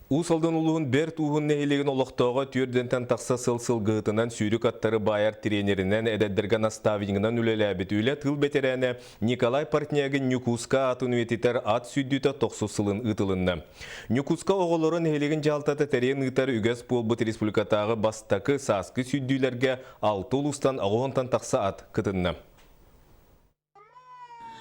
Усалдан улуын бер туғын нәйлеген олықтауға түрдентен тақса сыл-сыл ғытынан сүйрік аттары байар тренерінен әдәддірген аставиңынан үлеләбет үлі тыл бетерәне Николай Партнягын Нюкуска атын өтетер ат сүддіті 90 сылын ұтылынны. Нюкуска оғылырын нәйлеген жалтаты тәрен ұтар үгәс болбыт республикатағы бастақы сасқы сүдділерге 6 ұлыстан ағуғантан тақса ат кытынны.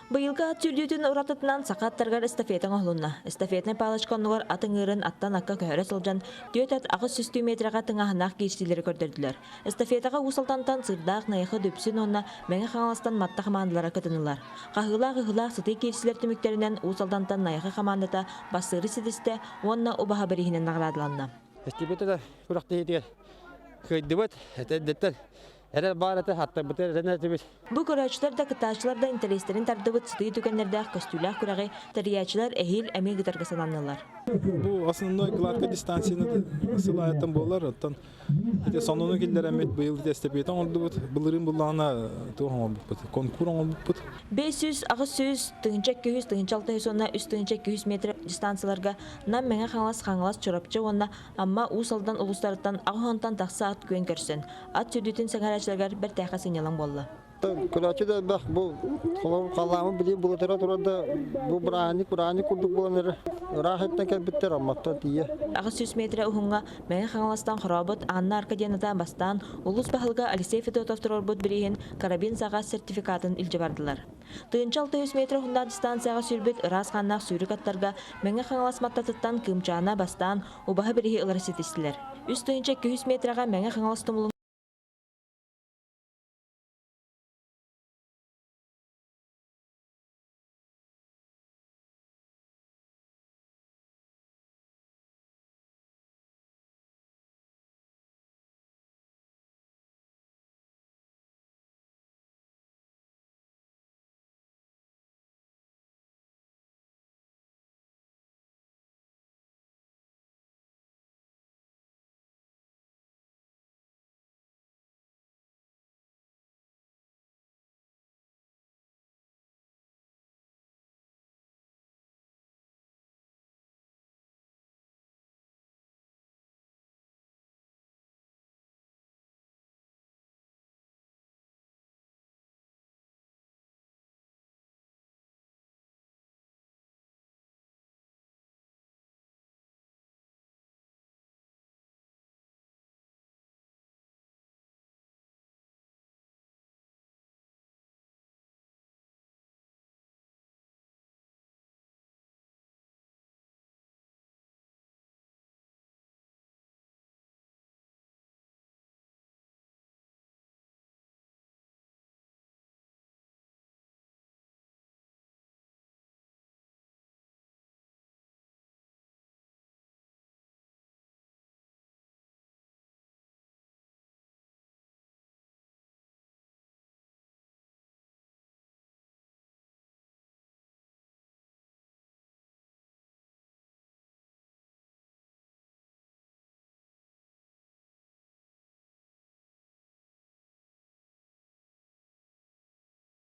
Быйылга ат сүрдүтүн уратытынан сакаттаргар эстафетаң оħлунна. Эстафетны палачконнугар атыңырын аттан акка көһөрө сылжан дөт ат агыс сүстүү метрага тыңаһынах кийистилери көрдөрдүлөр. Эстафетага усалтантан сырдаак найыхы дөпсүн онна меңе хамаластан матта хамандылара кытынылар. Кахыла сыты кийистилер түмүктеринен усалтантан найыхы хамандата басыры сидисте онна убаха берихинен наградаланна. Эстафетада уракта етер. Көйдүбөт, этеддеттер. Әрі бараты хатта бұтыр рәнәтібіз. Бұл көрәчілер да кытаачылар да интерестерін тардыбыт сытый түкенлерді көстүләк күрәғи тәриячылар әйіл әмей гытарға сананылар. Бұл основной гладко дистанцияны сылайаттан болар. Сонуны келдер әмет бұйыл эстафетаң олды бұд. Бұлырын бұллағына туған ол бұд. Конкур ол бұд. 500, 600, тыңчак 200, тыңчак 600, онна үст тыңчак 200 метр дистанцияларға нам мәңе қаңлас чорапчы онна амма усалдан улустарыттан ағуантан тақса ат көн көрсін. Ат сүрдүтін сәңәрәчілергер бір тәқі сенелің болды. Күләчі де бәқ бұл қаламы білейін бұл өтері тұрады бұл бұраны күрдік боланыры рахеттен кәлбіттер аммақта дейі. 600 метр ұхынға мәңе қаңластан қырабыт Анна Аркадьяната бастан ұлыс бағылға Алексей Федотов тұрорбыт бірейін карабин саға сертификатын илжі бардылар. Тыынчал 600 метр ұхында дистанцияға сүрбет ырас қаннақ сүйрік аттарға мәңе қаңлас маттатыттан кымчана бастан ұбаға бірейі ылар сетестілер. Үст тыынча 200 метраға мәңе қаңлас